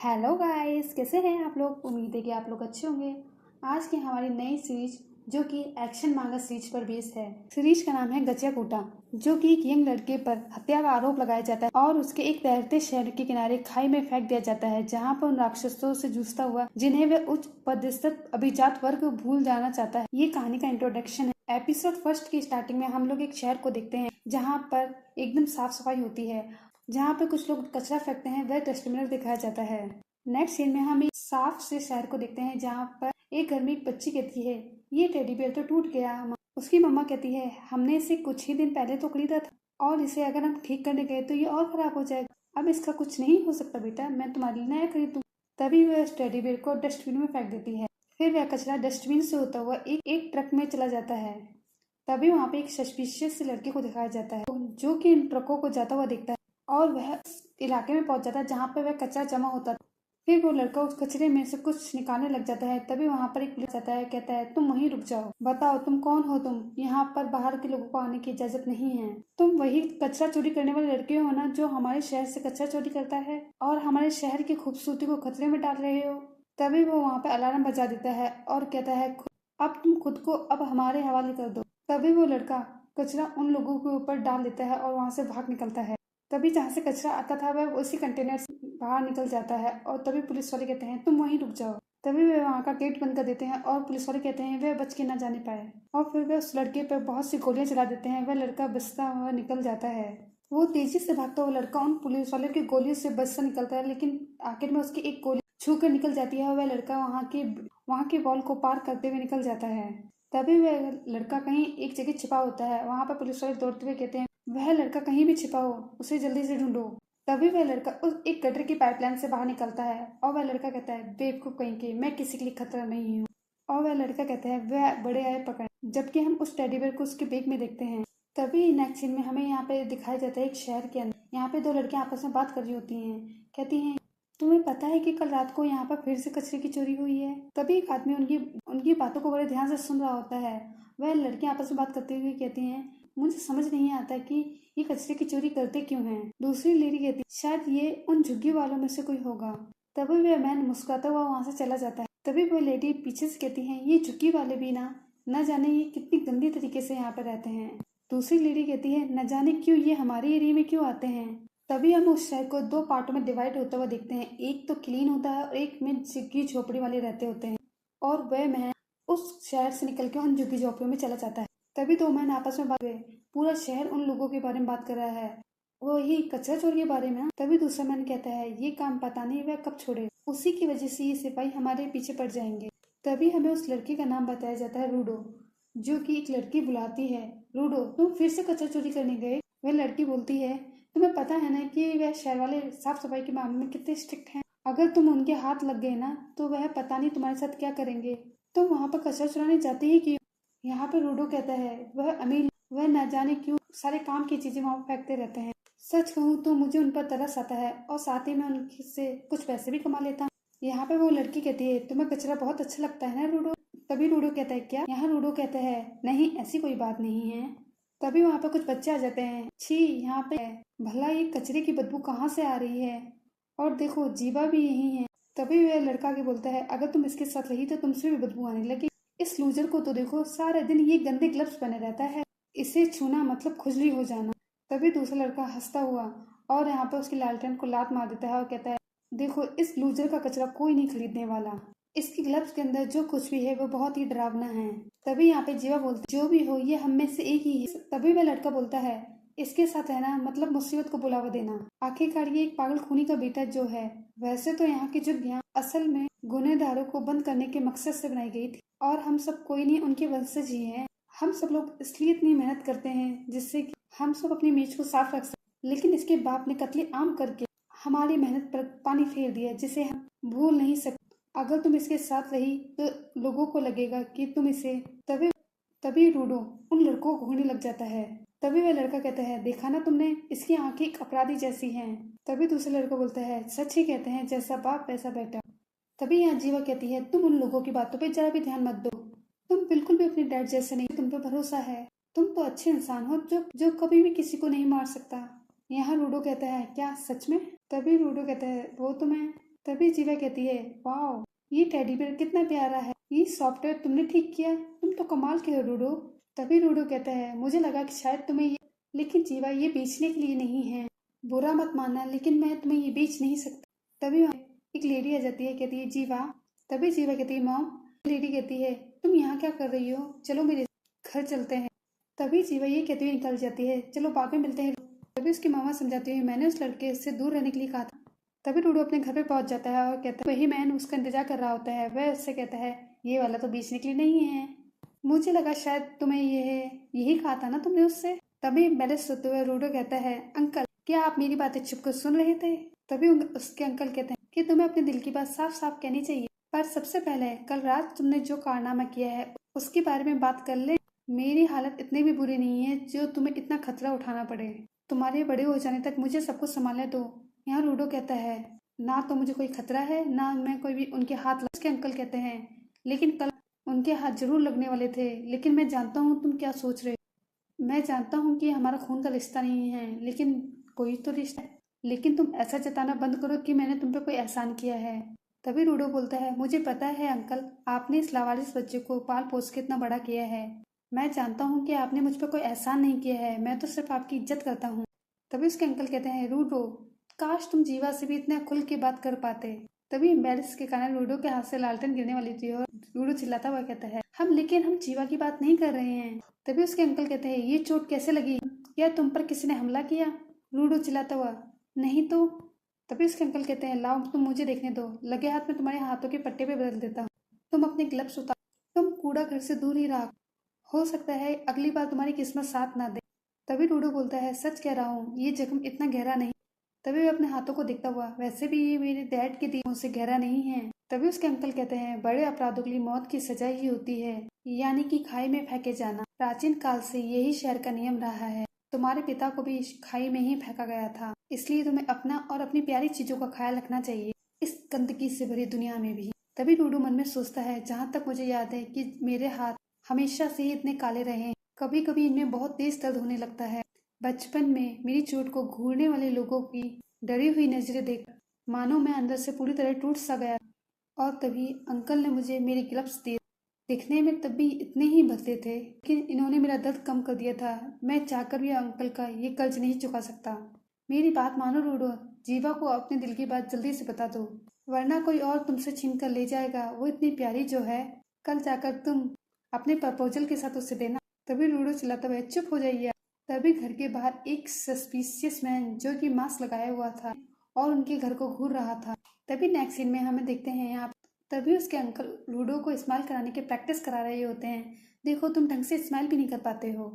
Hello guys, कैसे हैं आप लोग। उम्मीद है कि आप लोग अच्छे होंगे। आज की हमारी नई सीरीज जो कि एक्शन मांगा सीरीज पर बेस्ड है। सीरीज का नाम है गचिया कोटा, जो कि एक यंग लड़के पर हत्या का आरोप लगाया जाता है और उसके एक तैरते शहर के किनारे खाई में फेंक दिया जाता है, जहां पर उन राक्षसों से जूझता हुआ जिन्हें वे उच्च पदस्थ अभिजात वर्ग भूल जाना चाहता है। ये कहानी का इंट्रोडक्शन है। एपिसोड फर्स्ट की स्टार्टिंग में हम लोग एक शहर को देखते हैं जहाँ पर एकदम साफ सफाई होती है। जहाँ पे कुछ लोग कचरा फेंकते हैं वह डस्टबिन दिखाया जाता है। नेक्स्ट सीन में हम एक साफ से शहर को देखते हैं जहाँ पर एक घर में एक बच्ची कहती है, ये टेडी बेयर तो टूट गया। उसकी मम्मा कहती है, हमने इसे कुछ ही दिन पहले तो खरीदा था और इसे अगर हम ठीक करने गए तो ये और खराब हो जाएगा। अब इसका कुछ नहीं हो सकता बेटा, मैं तुम्हारे लिए नया खरीद दूँ। तभी वह उस टेडी बेयर को डस्टबिन में फेंक देती है। फिर वह कचरा डस्टबिन से होता हुआ एक ट्रक में चला जाता है। तभी वहाँ पे एक सस्पिशियस लड़के को दिखाया जाता है जो कि इन ट्रकों को जाता हुआ देखता है और वह उस इलाके में पहुंच जाता है जहाँ पे वह कचरा जमा होता था। फिर वो लड़का उस कचरे में से कुछ निकालने लग जाता है। तभी वहाँ पर एक पुलिस आता है, कहता है, तुम वहीं रुक जाओ, बताओ तुम कौन हो। तुम यहाँ पर बाहर के लोगों को आने की इजाजत नहीं है। तुम वही कचरा चोरी करने वाले लड़के हो ना, जो हमारे शहर से कचरा चोरी करता है और हमारे शहर की खूबसूरती को खतरे में डाल रहे हो। तभी वो वहाँ पे अलार्म बजा देता है और कहता है, अब तुम खुद को अब हमारे हवाले कर दो। तभी वो लड़का कचरा उन लोगों के ऊपर डाल देता है और वहाँ से भाग निकलता है। तभी जहाँ से कचरा आता था वह उसी कंटेनर से बाहर निकल जाता है और तभी पुलिस वाले कहते हैं, तुम वहीं रुक जाओ। तभी वे वहाँ का गेट बंद कर देते हैं और पुलिस वाले कहते हैं वह बच के ना जाने पाए। और फिर वे उस लड़के पर बहुत सी गोलियां चला देते हैं। वह लड़का बचता हुआ निकल जाता है। वो तेजी से भागता हुआ लड़का उन पुलिस वाले की गोलियों से बचता निकलता है, लेकिन आखिर में उसकी एक गोली छू कर निकल जाती है और वह लड़का वहाँ के वॉल को पार करते हुए निकल जाता है। तभी वह लड़का कहीं एक जगह छिपा होता है। वहाँ पर पुलिस वाले दौड़ते हुए कहते हैं, वह लड़का कहीं भी छिपा हो उसे जल्दी से ढूंढो। तभी वह लड़का उस एक गटर की पाइपलाइन से बाहर निकलता है और वह लड़का कहता है, बेवकूफ कहीं के, मैं किसी के लिए खतरा नहीं हूँ। और वह लड़का कहता है, वह बड़े आए पकड़। जबकि हम उस टेडी बेयर को उसके बैग में देखते हैं। तभी नेक्स्ट सीन में हमें यहाँ पे दिखाया जाता है एक शहर के अंदर। यहाँ पे दो लड़कियां आपस में बात कर रही होती हैं। कहती हैं, तुम्हें पता है कि कल रात को यहाँ पर फिर से कचरे की चोरी हुई है। तभी एक आदमी उनकी उनकी बातों को बड़े ध्यान से सुन रहा होता है। वह लड़कियां आपस में बात करते हुए कहती हैं, मुझे समझ नहीं आता कि ये कचरे की चोरी करते क्यों हैं। दूसरी लेडी कहती, शायद ये उन झुग्गी वालों में से कोई होगा। तभी वह मैन मुस्कुराता हुआ वहां से चला जाता है। तभी वह लेडी पीछे से कहती है, ये झुग्गी वाले भी ना, न जाने ये कितनी गंदी तरीके से यहाँ पर रहते हैं। दूसरी लेडी कहती है, न जाने क्यों ये हमारे एरिया में क्यों आते हैं। तभी हम उस शहर को दो पार्टों में डिवाइड होता हुआ देखते हैं। एक तो क्लीन होता है और एक में झुग्गी झोपड़ी वाले रहते होते हैं। और वह मैन उस शहर से निकल के उन झुग्गी झोपड़ियों में चला जाता है। तभी दो मैन आपस में बात हुए। पूरा शहर उन लोगों के बारे में बात कर रहा है, वो यही कचरा चोर के बारे में। तभी दूसरा मैन कहता है, ये काम पता नहीं वह कब छोड़े, उसी की वजह से ये सिपाही हमारे पीछे पड़ जाएंगे। तभी हमें उस लड़के का नाम बताया जाता है, रूडो, जो कि एक लड़की बुलाती है, रूडो तुम फिर से कचरा चोरी करने गए। वह लड़की बोलती है, तुम्हें पता है ना कि वह शहर वाले साफ सफाई के मामले में कितने स्ट्रिक्ट हैं। अगर तुम उनके हाथ लग गए ना तो वह पता नहीं तुम्हारे साथ क्या करेंगे। तुम वहाँ पर कचरा चुराने जाते ही क्यों। यहाँ पे रूडो कहता है, वह अमीर, वह न जाने क्यों सारे काम की चीजें वहाँ फेंकते रहते हैं। सच कहूँ तो मुझे उन पर तरस आता है और साथ ही मैं उनसे कुछ पैसे भी कमा लेता हूँ। यहाँ पे वो लड़की कहती है, तुम्हें कचरा बहुत अच्छा लगता है ना रूडो। तभी रूडो कहता है, क्या। यहाँ रूडो कहता है, नहीं ऐसी कोई बात नहीं है। तभी वहाँ पे कुछ बच्चे आ जाते हैं। छी, यहाँ पे भला ये कचरे की बदबू कहाँ से आ रही है, और देखो जीवा भी यही है। तभी वह लड़का आगे बोलता है, अगर तुम इसके साथ रही तो तुमसे भी बदबू आने लगी। इस लूजर को तो देखो, सारे दिन ये गंदे ग्लव्स पहने रहता है, इसे छूना मतलब खुजली हो जाना। तभी दूसरा लड़का हंसता हुआ और यहाँ पे उसकी लालटेन को लात मार देता है और कहता है, देखो इस लूजर का कचरा कोई नहीं खरीदने वाला, इसकी ग्लव्स के अंदर जो कुछ भी है वो बहुत ही डरावना है। तभी यहाँ पे जीवा बोलती, जो भी हो ये हम में से एक ही है। तभी वह लड़का बोलता है, इसके साथ रहना मतलब मुसीबत को बुलावा देना। आखिरकार ये एक पागल खूनी का बेटा जो है। वैसे तो यहाँ की जुग्गियाँ असल में गुनहगारों को बंद करने के मकसद से बनाई गई थी और हम सब कोई नहीं उनके वंशज ही हैं। हम सब लोग इसलिए इतनी मेहनत करते हैं जिससे कि हम सब अपनी मेज को साफ रख सकें, लेकिन इसके बाप ने कत्लेआम करके हमारी मेहनत पर पानी फेर दिया, जिसे हम भूल नहीं सकते। अगर तुम इसके साथ रही तो लोगों को लगेगा कि तुम इसे। तभी तभी रूडो उन लड़कों को घूरने लग जाता है। तभी वह लड़का कहता है, देखा ना तुमने, इसकी आंखें एक अपराधी जैसी हैं। तभी दूसरा लड़का बोलता है, सच ही कहते हैं, जैसा बाप वैसा बेटा। तभी यहाँ जीवा कहती है, तुम उन लोगों की बातों पे जरा भी ध्यान मत दो, तुम बिल्कुल भी अपने डैड जैसे नहीं, तुम पे भरोसा है, तुम तो अच्छे इंसान हो जो जो कभी भी किसी को नहीं मार सकता। यहाँ रूडो कहता है, क्या सच में। तभी रूडो कहता है, वो तो मैं तभी जीवा कहती है, वाह ये टेडी बेयर कितना प्यारा है, ये सॉफ्टवेयर तुमने ठीक किया, तुम तो कमाल के हो रूडो। तभी रूडो कहता है, मुझे लगा कि शायद तुम्हें ये, लेकिन जीवा ये बेचने के लिए नहीं है, बुरा मत मानना लेकिन मैं तुम्हें ये बेच नहीं सकता। तभी वहाँ एक लेडी आ जाती है, कहती है जीवा। तभी जीवा कहती है, मॉम। लेडी कहती है, तुम यहाँ क्या कर रही हो, चलो मेरे घर चलते हैं। तभी जीवा ये कहती हुई निकल जाती है, चलो बाद में मिलते हैं। तभी उसकी मामा समझाती है, मैंने उस लड़के से दूर रहने के लिए कहा था। तभी रूडो अपने घर पे पहुंच जाता है और कहता है, वही मैन उसका इंतजार कर रहा होता है। वह उससे कहता है, ये वाला तो बेचने के लिए नहीं है, मुझे लगा शायद तुम्हें यही कहा था ना तुमने उससे। तभी बैलेंस होते हुए रूडो कहता है, अंकल क्या आप मेरी बातें छुप कर सुन रहे थे। तभी उसके अंकल कहते हैं कि तुम्हें अपने दिल की बात साफ साफ कहनी चाहिए, पर सबसे पहले कल रात तुमने जो कारनामा किया है उसके बारे में बात कर ले। मेरी हालत इतनी भी बुरी नहीं है जो तुम्हें इतना खतरा उठाना पड़े, तुम्हारे बड़े हो जाने तक मुझे सब कुछ संभालने दो। यहाँ रूडो कहता है, ना तो मुझे कोई खतरा है ना मैं कोई भी उनके हाथ। उसके अंकल कहते हैं, लेकिन कल उनके हाथ जरूर लगने वाले थे, लेकिन मैं जानता हूँ तुम क्या सोच रहे हो। मैं जानता हूँ कि हमारा खून का रिश्ता नहीं है, लेकिन कोई तो रिश्ता है। लेकिन तुम ऐसा जताना बंद करो कि मैंने तुम पे कोई एहसान किया है। तभी रूडो बोलता है, मुझे पता है अंकल, आपने इस लावारिस बच्चे को पाल पोस के इतना बड़ा किया है। मैं जानता हूँ कि आपने मुझ पर कोई एहसान नहीं किया है, मैं तो सिर्फ आपकी इज्जत करता हूँ। तभी उसके अंकल कहते हैं, रूडो काश तुम जीवा से भी इतना खुल के बात कर पाते। तभी एम्बेरस के कारण रूडो के हाथ से लालटेन गिरने वाली थी और रूडो चिल्लाता हुआ कहता है, लेकिन हम जीवा की बात नहीं कर रहे हैं। तभी उसके अंकल कहते हैं, ये चोट कैसे लगी, क्या तुम पर किसी ने हमला किया। रूडो चिल्लाता हुआ, नहीं तो। तभी उसके अंकल कहते हैं, लाओ तुम मुझे देखने दो, लगे हाथ में तुम्हारे हाथों के पट्टे पे बदल देता हूँ। तुम अपने ग्लव्स उतार, तुम कूड़ा घर से दूर ही रहा, हो सकता है अगली बार तुम्हारी किस्मत साथ ना दे। तभी रूडो बोलता है, सच कह रहा हूँ ये जख्म इतना गहरा नहीं। तभी वह अपने हाथों को देखता हुआ, वैसे भी ये मेरे डैड के दिए से गहरा नहीं है। तभी उसके अंकल कहते हैं, बड़े अपराधों के लिए मौत की सजा ही होती है, यानी कि खाई में फेंके जाना। प्राचीन काल से यही शहर का नियम रहा है, तुम्हारे पिता को भी खाई में ही फेंका गया था, इसलिए तुम्हें अपना और अपनी प्यारी चीजों का ख्याल रखना चाहिए इस गंदगी से भरी दुनिया में भी। तभी रूडो मन में सोचता है, जहाँ तक मुझे याद है कि मेरे हाथ हमेशा से ही इतने काले रहे हैं, कभी कभी इनमें बहुत तेज दर्द होने लगता है। बचपन में मेरी चोट को घूरने वाले लोगों की डरी हुई नजरें देख मानो मैं अंदर से पूरी तरह टूट सा गया। और तभी अंकल ने मुझे मेरे ग्लव्स दिए, दिखने में तब भी इतने ही भद्दे थे, लेकिन इन्होंने मेरा दर्द कम कर दिया था। मैं चाहकर भी अंकल का ये कर्ज नहीं चुका सकता। मेरी बात मानो रूडो, जीवा को अपने दिल की बात जल्दी से बता दो, वरना कोई और तुमसे छीन कर ले जाएगा। वो इतनी प्यारी जो है, कल जाकर तुम अपने प्रपोजल के साथ उससे देना। तभी रूडो चिल्लाता हुआ, चुप हो जाइए। तभी घर के बाहर एक सस्पिशियस मैन जो कि मास्क लगाया हुआ था और उनके घर को घूर रहा था। तभी नेक्स्ट सीन में हमें देखते हैं यहाँ, तभी उसके अंकल रूडो को स्माइल कराने की प्रैक्टिस करा रहे होते हैं। देखो तुम ढंग से स्माइल भी नहीं कर पाते हो,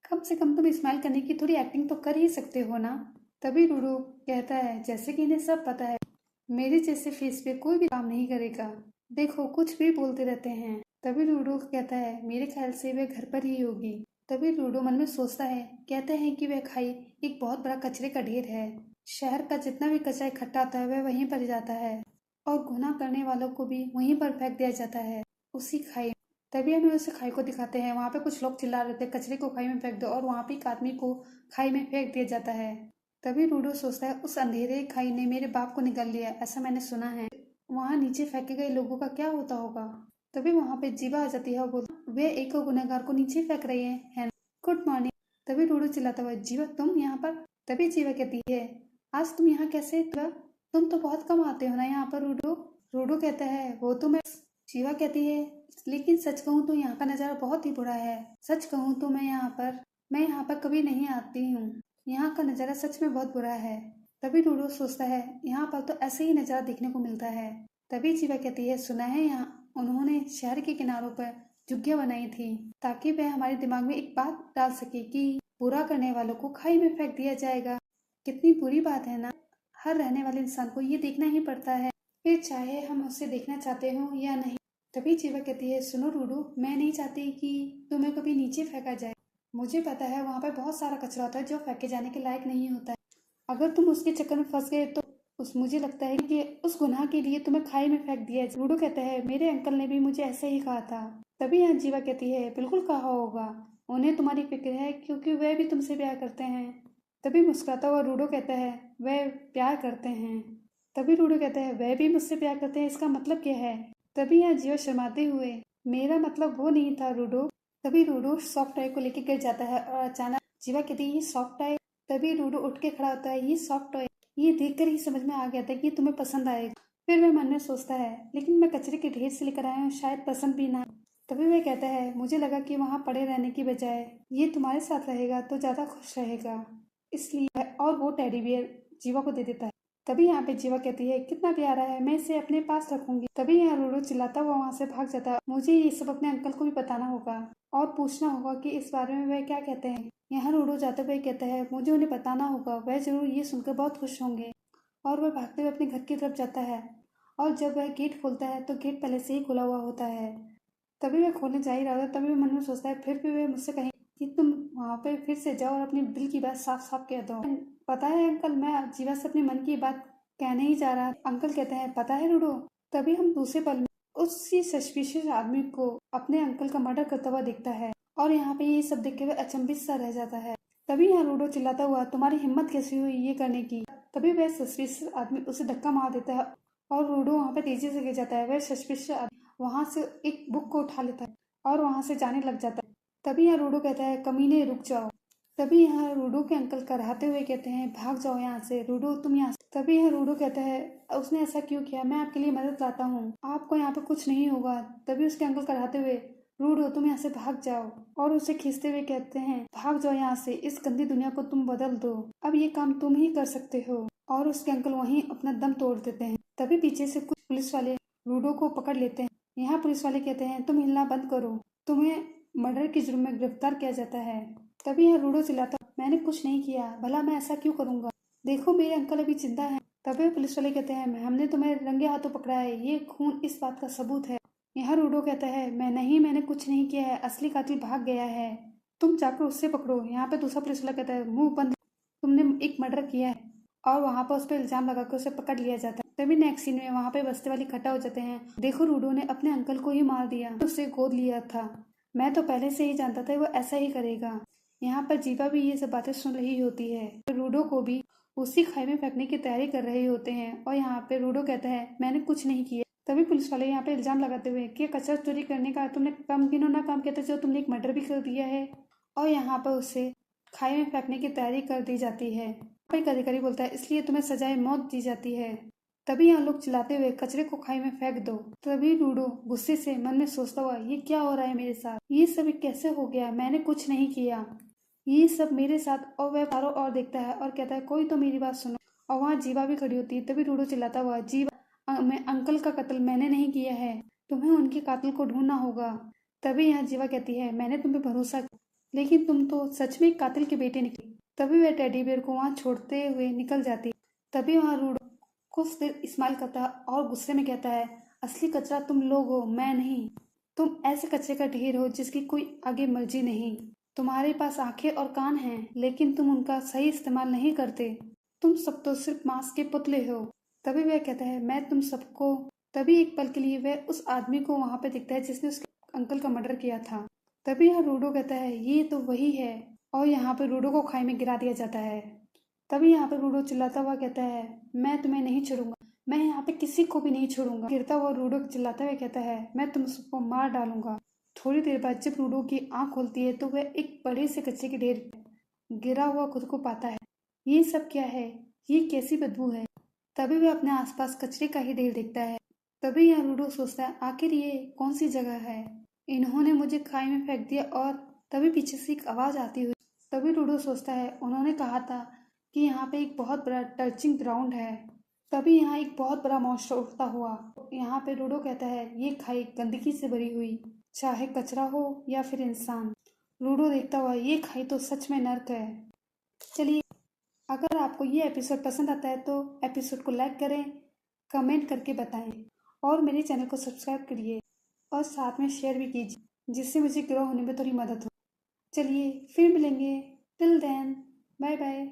कम से कम तुम स्माइल करने की थोड़ी एक्टिंग तो कर ही सकते हो ना। तभी रूडो कहता है, जैसे कि इन्हें सब पता है मेरे जैसे फेस पे कोई भी काम नहीं करेगा, देखो कुछ भी बोलते रहते हैं। तभी रूडो कहता है, मेरे ख्याल से वह घर पर ही होगी। तभी रूडो मन में सोचता है, कहते हैं कि वह खाई एक बहुत बड़ा कचरे का ढेर है, शहर का जितना भी कचरा इकट्ठा होता है वह वहीं पर जाता है और गुनाह करने वालों को भी वहीं पर फेंक दिया जाता है, उसी खाई। तभी हमें उस खाई को दिखाते हैं, वहाँ पे कुछ लोग चिल्ला रहे थे, कचरे को खाई में फेंक दो, और वहाँ पे एक आदमी को खाई में फेंक दिया जाता है। तभी रूडो सोचता है, उस अंधेरे खाई ने मेरे बाप को निगल लिया, ऐसा मैंने सुना है, वहाँ नीचे फेंके गए लोगों का क्या होता होगा। तभी वहाँ पे जीवा आ जाती है और बोलती, वे एक गुनहगार को नीचे फेंक रही है। Good morning. तभी रूडो चिल्लाता हुआ, जीवा तुम यहाँ पर। तभी जीवा कहती है, आज तुम यहाँ कैसे, तुम तो बहुत कम आते हो ना यहाँ पर रूडो। रूडो कहता है, वो तो मैं। जीवा कहती है, लेकिन सच कहूँ तो यहाँ का नज़ारा बहुत ही बुरा है, सच कहूँ तो मैं यहाँ पर कभी नहीं आती हूँ, यहाँ का नज़ारा सच में बहुत बुरा है। तभी रूडो सोचता है, यहाँ पर तो ऐसे ही नज़ारा देखने को मिलता है। तभी जीवा कहती है, सुना है यहाँ उन्होंने शहर के किनारों पर झुग्गियां बनाई थी ताकि वह हमारे दिमाग में एक बात डाल सके कि बुरा करने वालों को खाई में फेंक दिया जाएगा। कितनी बुरी बात है ना, हर रहने वाले इंसान को ये देखना ही पड़ता है, फिर चाहे हम उसे देखना चाहते हो या नहीं। तभी जीवा कहती है, सुनो रूडो, मैं नहीं चाहती कि तुम्हें कभी नीचे फेंका जाए, मुझे पता है वहाँ पर बहुत सारा कचरा होता है जो फेंके जाने के लायक नहीं होता है, अगर तुम उसके चक्कर में फंस गए तो मुझे लगता है कि उस गुनाह के लिए तुम्हें खाई में फेंक दिया। रूडो कहता है, मेरे अंकल ने भी मुझे ऐसे ही कहा था। तभी यहाँ जीवा कहती है, बिल्कुल कहा होगा, उन्हें तुम्हारी फिक्र है क्योंकि वह भी तुमसे प्यार करते हैं। तभी मुस्कुराता हुआ रूडो कहता है, वह प्यार करते हैं, तभी रूडो कहता है वह भी मुझसे प्यार करते हैं, इसका मतलब क्या है। तभी यहाँ जीवा शर्माते हुए, मेरा मतलब वो नहीं था रूडो। तभी रूडो सॉफ्ट टॉय को लेके गिर जाता है और अचानक जीवा कहती है ये सॉफ्ट टॉय। तभी रूडो उठ के खड़ा होता है, ये सॉफ्ट टॉय, ये देखकर ही समझ में आ गया था कि तुम्हें पसंद आएगा। फिर वह मन में सोचता है लेकिन मैं कचरे के ढेर से लेकर आया हूँ, शायद पसंद भी ना। तभी वह कहता है मुझे लगा कि वहाँ पड़े रहने की बजाय ये तुम्हारे साथ रहेगा तो ज्यादा खुश रहेगा, इसलिए। और वो टेडी बियर जीवा को दे देता है। तभी यहाँ पे जीवा कहती है कितना प्यारा है, मैं इसे अपने पास रखूंगी। तभी यहाँ रूडो चिल्लाता हुआ वहाँ से भाग जाता है। मुझे ये सब अपने अंकल को भी बताना होगा और पूछना होगा कि इस बारे में वह क्या कहते हैं। यहाँ रूडो जाते हुए कहता है मुझे उन्हें बताना होगा, वह जरूर ये सुनकर बहुत खुश होंगे। और वह भागते हुए अपने घर की तरफ जाता है और जब वह गेट खोलता है तो गेट पहले से ही खुला हुआ होता है। तभी वह खोलने जा ही रहा होता है, तभी वह मन में सोचता है फिर भी वह मुझसे कहें कि तुम वहाँ पे फिर से जाओ और अपनी दिल की बात साफ साफ कह दो। पता है अंकल, मैं जीवा से अपने मन की बात कहने ही जा रहा। अंकल कहते हैं पता है रूडो। तभी हम दूसरे पल में उसी सस्पिशियस आदमी को अपने अंकल का मर्डर करता हुआ दिखता है और यहाँ पे ये सब देख के वह अचंभित सा रह जाता है। तभी यहाँ रूडो चिल्लाता हुआ तुम्हारी हिम्मत कैसी हुई ये करने की। तभी वह सस्पिशियस आदमी उसे धक्का मार देता है और रूडो वहाँ पे तेजी से गिर जाता है। वह सस्पिशियस आदमी वहाँ से एक बुक को उठा लेता है और वहाँ से जाने लग जाता है। तभी यहाँ रूडो कहता है कमीने रुक जाओ। तभी यहाँ रूडो के अंकल कराहते हुए कहते हैं भाग जाओ यहाँ से, रूडो तुम यहाँ से। तभी यहाँ रूडो कहता है उसने ऐसा क्यों किया, मैं आपके लिए मदद लाता हूँ, आपको यहाँ पे कुछ नहीं होगा। तभी उसके अंकल कराहते हुए रूडो तुम यहाँ से भाग जाओ और उसे खींचते हुए कहते हैं भाग जाओ यहाँ से, इस गंदी दुनिया को तुम बदल दो, अब ये काम तुम ही कर सकते हो। और उसके अंकल वहीं अपना दम तोड़ देते हैं। तभी पीछे से कुछ पुलिस वाले रूडो को पकड़ लेते हैं। यहाँ पुलिस वाले कहते हैं तुम हिलना बंद करो, तुम्हें मर्डर के जुर्म में गिरफ्तार किया जाता है। तभी यहाँ रूडो चिल्लाता मैंने कुछ नहीं किया, भला मैं ऐसा क्यों करूंगा, देखो मेरे अंकल अभी जिंदा हैं। तभी पुलिस वाले कहते हैं हमने तुम्हें रंगे हाथों पकड़ा है, ये खून इस बात का सबूत है। यहाँ रूडो कहता है मैंने कुछ नहीं किया है, असली कातिल भाग गया है, तुम जाकर उससे पकड़ो। यहाँ पे दूसरा पुलिस वाला कहता है मुंह बंद, तुमने एक मर्डर किया है। और वहाँ पर उस पर इल्जाम लगाकर उसे पकड़ लिया जाता है। तभी नेक्स्ट सीन में वहाँ पे बस्ते वाले इकट्ठा हो जाते हैं, देखो रूडो ने अपने अंकल को ही मार दिया, उसे गोद लिया था, मैं तो पहले से ही जानता था वो ऐसा ही करेगा। यहाँ पर जीवा भी ये सब बातें सुन रही होती है, रूडो को भी उसी खाई में फेंकने की तैयारी कर रहे होते हैं। और यहाँ पे रूडो कहता है मैंने कुछ नहीं किया। तभी पुलिस वाले यहाँ पे इल्जाम लगाते हुए कि कचरा चोरी करने का तुमने कम घिनौना काम किया था, जो तुमने एक मर्डर भी कर दिया है। और यहाँ पर उसे खाई में फेंकने की तैयारी कर दी जाती है। एक अधिकारी बोलता है इसलिए तुम्हें सजाए मौत दी जाती है। तभी यहाँ लोग चिल्लाते हुए कचरे को खाई में फेंक दो। तभी रूडो गुस्से से मन में सोचता हुआ ये क्या हो रहा है मेरे साथ, ये सब कैसे हो गया, मैंने कुछ नहीं किया, ये सब मेरे साथ। और वह चारों ओर देखता है और कहता है कोई तो मेरी बात सुनो। और वहाँ जीवा भी खड़ी होती है। तभी रूडो चिल्लाता हुआ जीवा मैं अंकल का कत्ल मैंने नहीं किया है, तुम्हें उनके कातिल को ढूंढना होगा। तभी यहाँ जीवा कहती है मैंने तुम पे भरोसा किया, लेकिन तुम तो सच में एक कातिल के बेटे निकले। तभी वह टेडी बेयर को वहाँ छोड़ते हुए निकल जाती है। तभी वहाँ रूडो कुछ देर स्माइल करता है और गुस्से में कहता है असली कचरा तुम लोग हो, मैं नहीं। तुम ऐसे कचरे का ढेर हो जिसकी कोई आगे मर्जी नहीं। तुम्हारे पास आंखें और कान हैं, लेकिन तुम उनका सही इस्तेमाल नहीं करते। तुम सब तो सिर्फ मांस के पुतले हो। तभी वह कहता है मैं तुम सबको। तभी एक पल के लिए वह उस आदमी को वहाँ पे दिखता है जिसने उसके अंकल का मर्डर किया था। तभी यहाँ रूडो कहता है ये तो वही है। और यहाँ पे रूडो को खाई में गिरा दिया जाता है। तभी यहाँ पे रूडो चिल्लाता हुआ कहता है मैं तुम्हें नहीं छोड़ूंगा, मैं यहाँ पे किसी को भी नहीं छोड़ूंगा। गिरता हुआ रूडो चिल्लाता हुआ कहता है मैं तुम सबको मार डालूंगा। थोड़ी देर बाद जब रूडो की आंख खुलती है तो वह एक बड़े से कचरे के ढेर गिरा हुआ खुद को पाता है। ये सब क्या है, ये कैसी बदबू है। तभी वह अपने आसपास कचरे का ही ढेर देखता है। तभी यहाँ रूडो सोचता है आखिर ये कौन सी जगह है, इन्होंने मुझे खाई में फेंक दिया। और तभी पीछे से एक आवाज आती हुई। तभी रूडो सोचता है उन्होंने कहा था कि यहाँ पे एक बहुत बड़ा टर्चिंग ग्राउंड है। तभी यहाँ एक बहुत बड़ा मॉन्स्टर उठता हुआ। यहाँ पे रूडो कहता है ये खाई गंदगी से भरी हुई, चाहे कचरा हो या फिर इंसान। रूडो देखता हुआ ये खाई तो सच में नर्क है। चलिए, अगर आपको ये एपिसोड पसंद आता है तो एपिसोड को लाइक करें, कमेंट करके बताएं और मेरे चैनल को सब्सक्राइब करिए और साथ में शेयर भी कीजिए, जिससे मुझे ग्रो होने में थोड़ी मदद हो। चलिए फिर मिलेंगे, टिल देन बाय बाय।